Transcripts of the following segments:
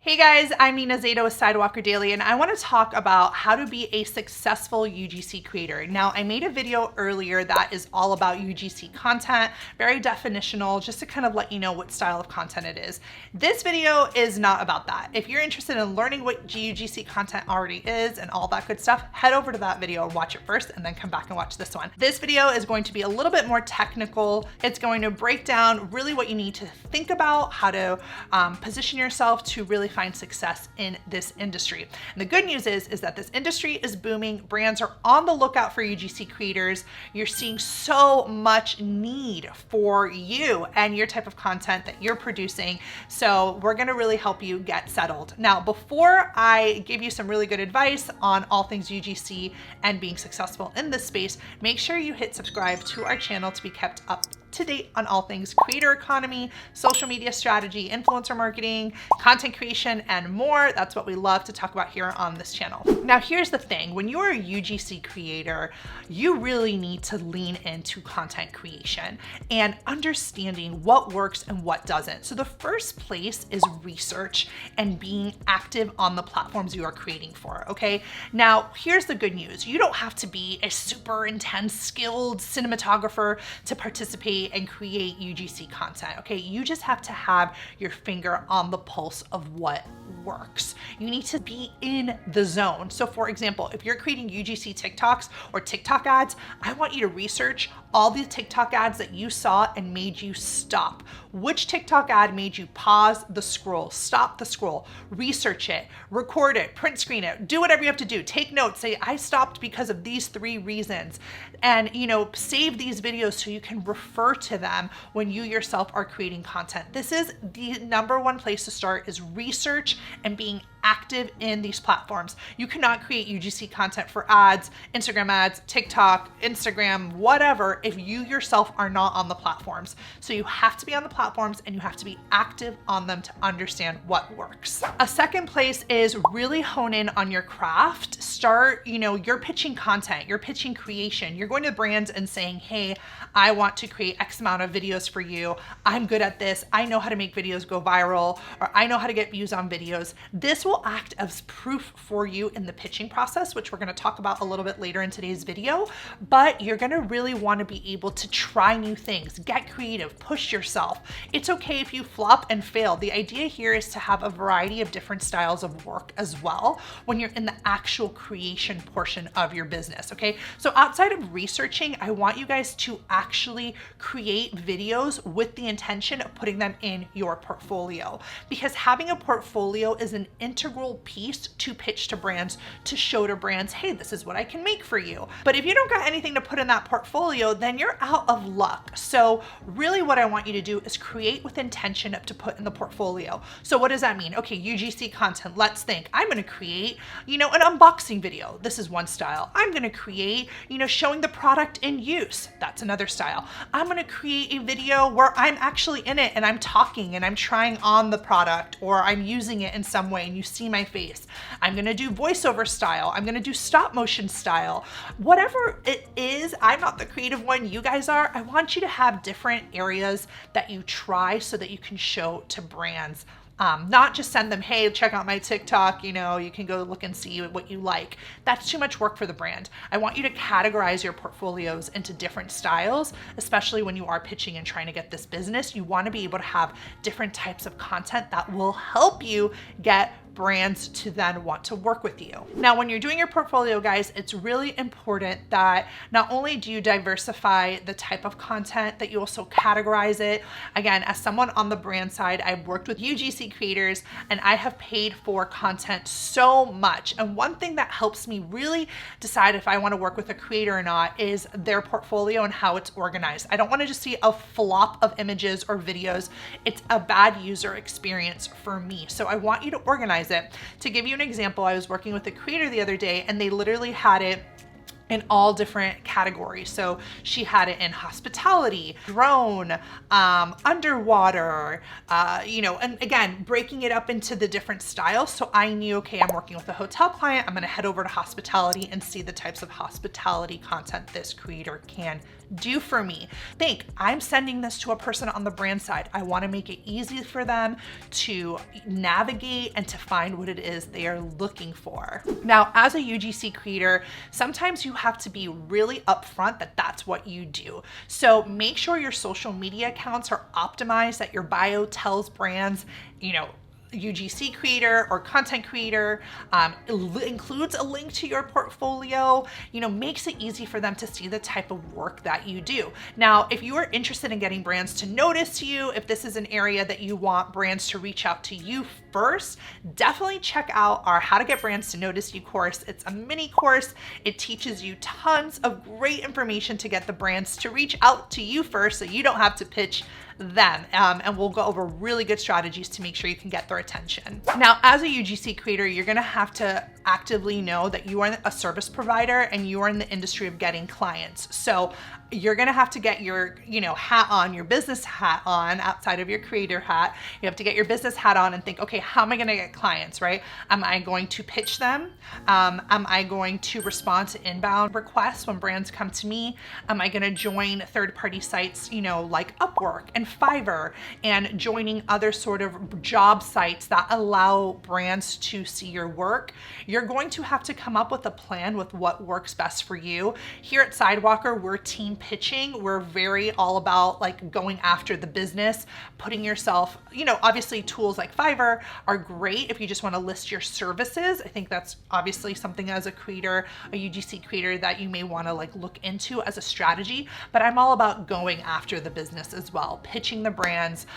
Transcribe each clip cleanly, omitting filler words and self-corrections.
Hey guys, I'm Zadeh with Sidewalker Daily, and I want to talk about how to be a successful UGC creator. Now, I made a video earlier that is all about UGC content, very definitional, just to kind of let you know what style of content it is. This video is not about that. If you're interested in learning what UGC content already is and all that good stuff, head over to that video and watch it first and then come back and watch this one. This video is going to be a little bit more technical. It's going to break down really what you need to think about, how to position yourself to really find success in this industry. And the good news is that this industry is booming. Brands are on the lookout for UGC creators. You're seeing so much need for you and your type of content that you're producing. So we're gonna really help you get settled. Now, before I give you some really good advice on all things UGC and being successful in this space, make sure you hit subscribe to our channel to be kept up to date on all things creator economy, social media strategy, influencer marketing, content creation, and more. That's what we love to talk about here on this channel. Now, here's the thing. When you're a UGC creator, you really need to lean into content creation and understanding what works and what doesn't. So the first place is research and being active on the platforms you are creating for, okay? Now, here's the good news. You don't have to be a super intense, skilled cinematographer to participate and create UGC content, okay? You just have to have your finger on the pulse of what works. You need to be in the zone. So for example, if you're creating UGC TikToks or TikTok ads, I want you to research all the TikTok ads that you saw and made you stop. Which TikTok ad made you pause the scroll, stop the scroll, research it, record it, print screen it, do whatever you have to do. Take notes, say, I stopped because of these 3 reasons. And save these videos so you can refer to them when you yourself are creating content. This is the #1 place to start, is research and being active in these platforms. You cannot create UGC content for ads, Instagram ads, TikTok, Instagram, whatever, if you yourself are not on the platforms. So you have to be on the platforms and you have to be active on them to understand what works. A second place is really hone in on your craft. Start, you're pitching content, you're pitching creation. You're going to brands and saying, hey, I want to create X amount of videos for you. I'm good at this. I know how to make videos go viral, or I know how to get views on videos. This will act as proof for you in the pitching process, which we're going to talk about a little bit later in today's video. But you're going to really want to be able to try new things, get creative, push yourself. It's okay if you flop and fail. The idea here is to have a variety of different styles of work as well when you're in the actual creation portion of your business, okay? So outside of researching, I want you guys to actually create videos with the intention of putting them in your portfolio, because having a portfolio is an integral piece to pitch to brands, to show to brands, hey, this is what I can make for you. But if you don't got anything to put in that portfolio, then you're out of luck. So really what I want you to do is create with intention to put in the portfolio. So what does that mean? Okay, UGC content, let's think. I'm gonna create, an unboxing video. This is one style. I'm gonna create, showing the product in use. That's another style. I'm gonna create a video where I'm actually in it and I'm talking and I'm trying on the product, or I'm using it in some way and you see my face. I'm gonna do voiceover style. I'm gonna do stop motion style. Whatever it is, I'm not the creative one, you guys are. I want you to have different areas that you try so that you can show to brands. Not just send them, hey, check out my TikTok, you can go look and see what you like. That's too much work for the brand. I want you to categorize your portfolios into different styles, especially when you are pitching and trying to get this business. You want to be able to have different types of content that will help you get brands to then want to work with you. Now, when you're doing your portfolio, guys, it's really important that not only do you diversify the type of content, that you also categorize it. Again, as someone on the brand side, I've worked with UGC creators and I have paid for content so much. And one thing that helps me really decide if I want to work with a creator or not is their portfolio and how it's organized. I don't want to just see a flop of images or videos. It's a bad user experience for me. So I want you to organize it. To give you an example, I was working with a creator the other day and they literally had it in all different categories. So she had it in hospitality, drone, underwater, and again, breaking it up into the different styles. So I knew, okay, I'm working with a hotel client. I'm gonna head over to hospitality and see the types of hospitality content this creator can do for me. Think, I'm sending this to a person on the brand side. I want to make it easy for them to navigate and to find what it is they are looking for. Now, as a UGC creator, sometimes you have to be really upfront that that's what you do. So make sure your social media accounts are optimized, that your bio tells brands, UGC creator or content creator, includes a link to your portfolio, makes it easy for them to see the type of work that you do. Now, if you are interested in getting brands to notice you, if this is an area that you want brands to reach out to you first, definitely check out our How to Get Brands to Notice You course. It's a mini course. It teaches you tons of great information to get the brands to reach out to you first so you don't have to pitch them. And we'll go over really good strategies to make sure you can get their attention. Now, as a UGC creator, you're gonna have to actively know that you are a service provider and you are in the industry of getting clients. So you're gonna have to get your hat on, your business hat on, outside of your creator hat. You have to get your business hat on and think, okay, how am I gonna get clients, right? Am I going to pitch them? Am I going to respond to inbound requests when brands come to me? Am I gonna join third-party sites, like Upwork and Fiverr, and joining other sort of job sites that allow brands to see your work? You're going to have to come up with a plan with what works best for you. Here at Sidewalker, we're team pitching. We're very all about like going after the business, putting yourself, obviously tools like Fiverr are great if you just want to list your services. I think that's obviously something as a creator, a UGC creator, that you may want to like look into as a strategy, but I'm all about going after the business as well, pitching the brands,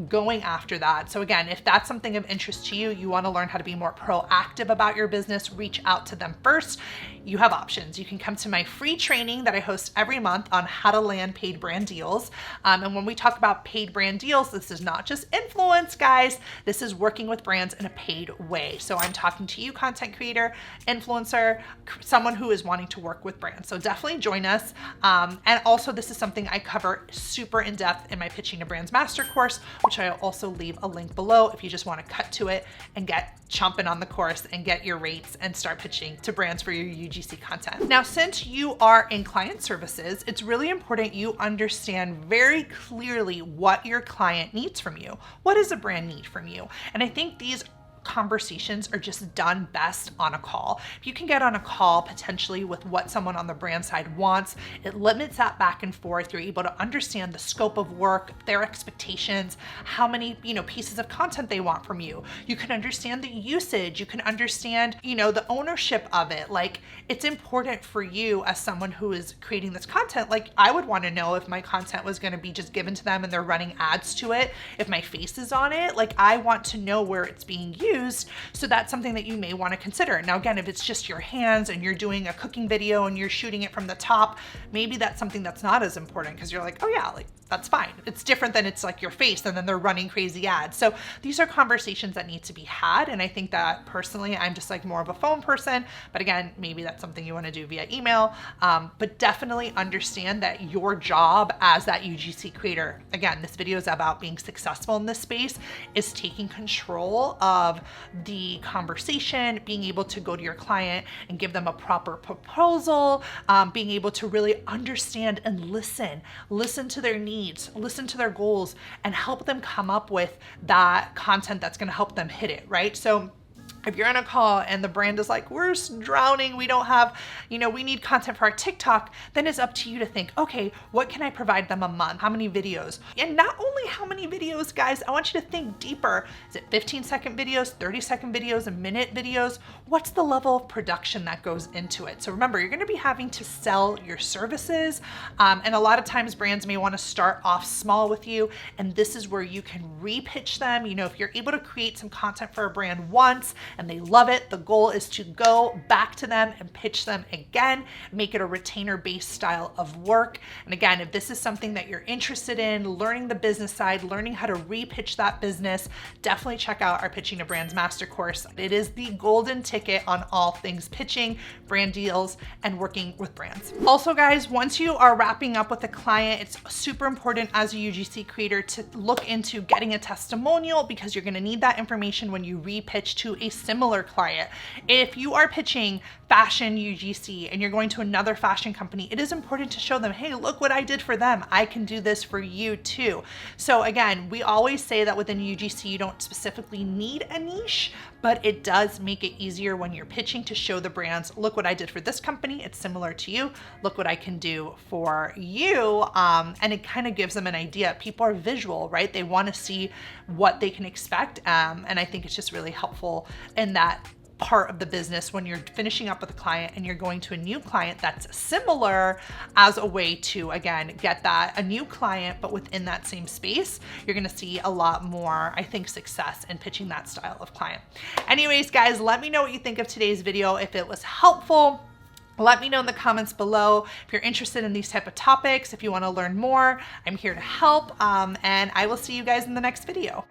going after that. So again, if that's something of interest to you, you want to learn how to be more proactive about your business, reach out to them first. You have options. You can come to my free training that I host every month on how to land paid brand deals. And when we talk about paid brand deals, this is not just influence, guys. This is working with brands in a paid way. So I'm talking to you, content creator, influencer, someone who is wanting to work with brands. So definitely join us. And also, this is something I cover super in depth in my Pitching to Brands Master course, which I'll also leave a link below if you just want to cut to it and get chomping on the course and get your rates and start pitching to brands for your UGC content. Now, since you are in client services, it's really important you understand very clearly what your client needs from you. What does a brand need from you? And I think these conversations are just done best on a call. If you can get on a call potentially with what someone on the brand side wants, it limits that back and forth. You're able to understand the scope of work, their expectations, how many, pieces of content they want from you. You can understand the usage. You can understand, the ownership of it. Like, it's important for you as someone who is creating this content. Like, I would want to know if my content was going to be just given to them and they're running ads to it, if my face is on it. Like, I want to know where it's being used. So that's something that you may want to consider. Now, again, if it's just your hands and you're doing a cooking video and you're shooting it from the top, maybe that's something that's not as important because you're like, oh yeah, like that's fine. It's different than it's like your face and then they're running crazy ads. So these are conversations that need to be had. And I think that personally, I'm just like more of a phone person, but again, maybe that's something you want to do via email. But definitely understand that your job as that UGC creator, again, this video is about being successful in this space, is taking control of the conversation, being able to go to your client and give them a proper proposal, being able to really understand and listen to their needs, listen to their goals, and help them come up with that content that's going to help them hit it, right? So if you're on a call and the brand is like, we're drowning, we don't have, we need content for our TikTok, then it's up to you to think, okay, what can I provide them a month? How many videos? And not only how many videos, guys, I want you to think deeper. Is it 15-second videos, 30-second videos, a minute videos? What's the level of production that goes into it? So remember, you're going to be having to sell your services. And a lot of times brands may want to start off small with you. And this is where you can repitch them. If you're able to create some content for a brand once and they love it, the goal is to go back to them and pitch them again, make it a retainer-based style of work. And again, if this is something that you're interested in, learning the business side, learning how to repitch that business, definitely check out our Pitching to Brands Master course. It is the golden ticket on all things pitching, brand deals, and working with brands. Also, guys, once you are wrapping up with a client, it's super important as a UGC creator to look into getting a testimonial because you're going to need that information when you repitch to a similar client. If you are pitching fashion UGC and you're going to another fashion company, it is important to show them, hey, look what I did for them. I can do this for you too. So again, we always say that within UGC, you don't specifically need a niche, but it does make it easier when you're pitching to show the brands, look what I did for this company. It's similar to you. Look what I can do for you. And it kind of gives them an idea. People are visual, right? They want to see what they can expect. And I think it's just really helpful in that part of the business when you're finishing up with a client and you're going to a new client that's similar, as a way to, again, get a new client, but within that same space. You're going to see a lot more, I think, success in pitching that style of client. Anyways, guys, let me know what you think of today's video. If it was helpful, let me know in the comments below. If you're interested in these type of topics, if you want to learn more, I'm here to help. And I will see you guys in the next video.